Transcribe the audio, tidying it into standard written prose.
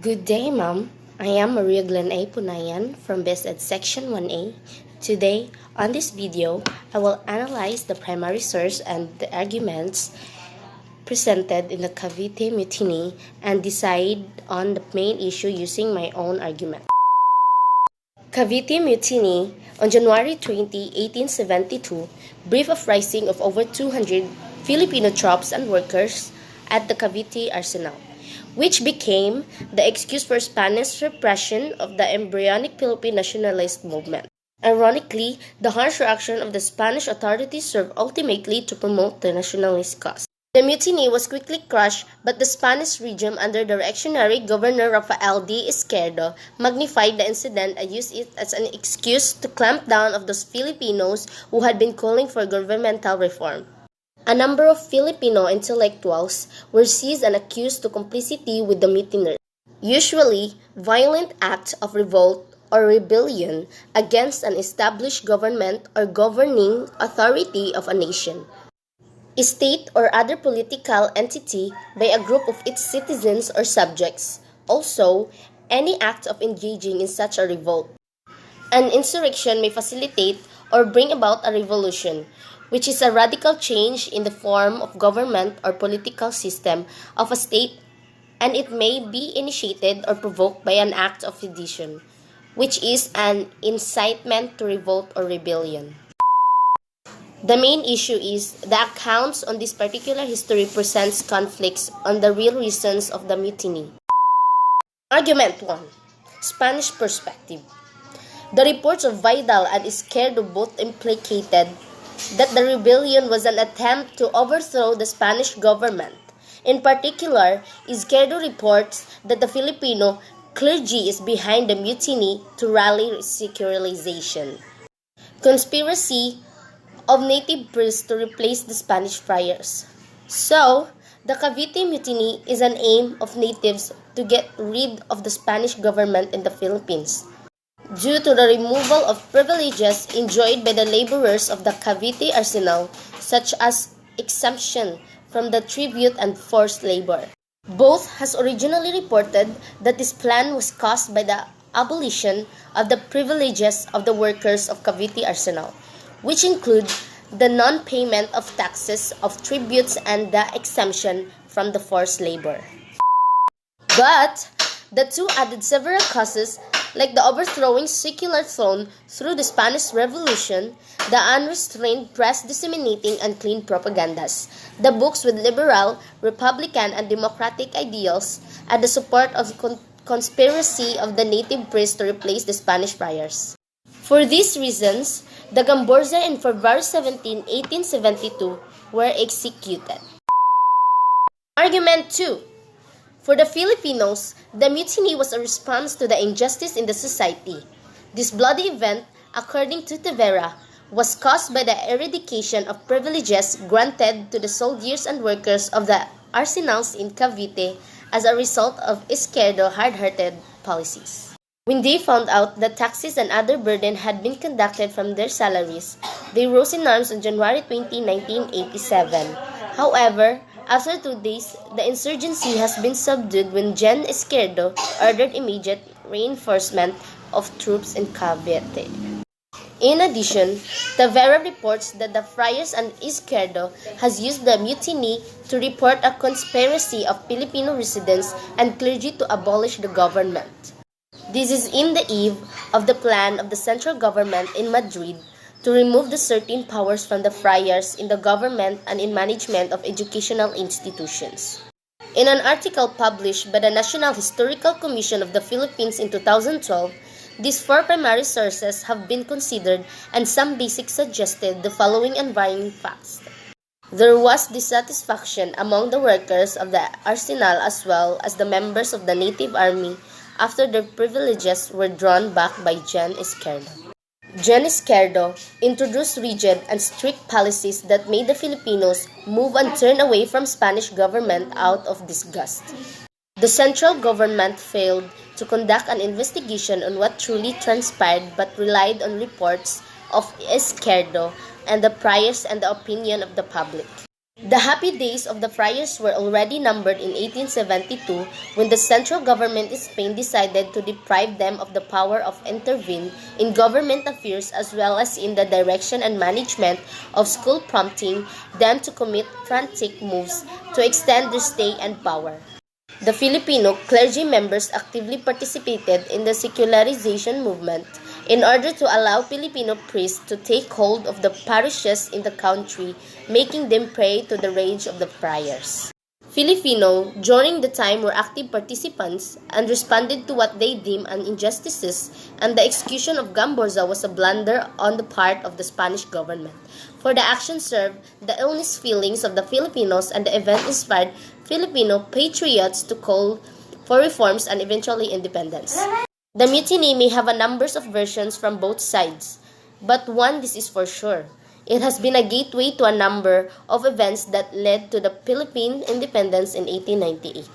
Good day, Ma'am. I am Maria Glenn A. Punayan from BSED Section 1A. Today, on this video, I will analyze the primary source and the arguments presented in the Cavite Mutiny and decide on the main issue using my own argument. Cavite Mutiny on January 20, 1872, brief uprising of over 200 Filipino troops and workers at the Cavite Arsenal, which became the excuse for Spanish repression of the embryonic Philippine nationalist movement. Ironically, the harsh reaction of the Spanish authorities served ultimately to promote the nationalist cause. The mutiny was quickly crushed, but the Spanish regime under the reactionary Governor Rafael D. Izquierdo magnified the incident and used it as an excuse to clamp down on those Filipinos who had been calling for governmental reform. A number of Filipino intellectuals were seized and accused of complicity with the mutineers, usually violent acts of revolt or rebellion against an established government or governing authority of a nation, a state or other political entity by a group of its citizens or subjects. Also, any act of engaging in such a revolt. An insurrection may facilitate or bring about a revolution, which is a radical change in the form of government or political system of a state, and it may be initiated or provoked by an act of sedition, which is an incitement to revolt or rebellion. The main issue is the accounts on this particular history presents conflicts on the real reasons of the mutiny. Argument 1. Spanish perspective. The reports of Vidal and Izquierdo both implicated that the rebellion was an attempt to overthrow the Spanish government. In particular, Izquierdo reports that the Filipino clergy is behind the mutiny to rally secularization. Conspiracy of native priests to replace the Spanish friars. So, the Cavite Mutiny is an aim of natives to get rid of the Spanish government in the Philippines, due to the removal of privileges enjoyed by the laborers of the Cavite Arsenal, such as exemption from the tribute and forced labor. Both has originally reported that this plan was caused by the abolition of the privileges of the workers of Cavite Arsenal, which include the non-payment of taxes, of tributes, and the exemption from the forced labor. But the two added several causes, like the overthrowing secular throne through the Spanish Revolution, the unrestrained press disseminating unclean propagandas, the books with liberal, republican, and democratic ideals, and the support of conspiracy of the native priests to replace the Spanish friars. For these reasons, the Gamborza in February 17, 1872 were executed. Argument 2. For the Filipinos, the mutiny was a response to the injustice in the society. This bloody event, according to Tavera, was caused by the eradication of privileges granted to the soldiers and workers of the arsenals in Cavite as a result of Izquierdo's hard-hearted policies. When they found out that taxes and other burden had been conducted from their salaries, they rose in arms on January 20, 1987. However, after 2 days, the insurgency has been subdued when Gen. Izquierdo ordered immediate reinforcement of troops in Cavite. In addition, Tavera reports that the friars and Izquierdo has used the mutiny to report a conspiracy of Filipino residents and clergy to abolish the government. This is in the eve of the plan of the central government in Madrid to remove the certain powers from the friars in the government and in management of educational institutions. In an article published by the National Historical Commission of the Philippines in 2012, these four primary sources have been considered and some basic suggested the following unvarying facts. There was dissatisfaction among the workers of the arsenal as well as the members of the native army after their privileges were drawn back by Gen. Izquierdo. Gen. Izquierdo introduced rigid and strict policies that made the Filipinos move and turn away from Spanish government out of disgust. The central government failed to conduct an investigation on what truly transpired but relied on reports of Izquierdo and the priors and the opinion of the public. The happy days of the friars were already numbered in 1872 when the central government in Spain decided to deprive them of the power of intervene in government affairs as well as in the direction and management of school, prompting them to commit frantic moves to extend their stay and power. The Filipino clergy members actively participated in the secularization movement in order to allow Filipino priests to take hold of the parishes in the country, making them prey to the rage of the friars. Filipino, during the time, were active participants and responded to what they deemed an injustices, and the execution of Gamborza was a blunder on the part of the Spanish government. For the action served the honest feelings of the Filipinos, and the event inspired Filipino patriots to call for reforms and eventually independence. The mutiny may have a numbers of versions from both sides, but one this is for sure. It has been a gateway to a number of events that led to the Philippine independence in 1898.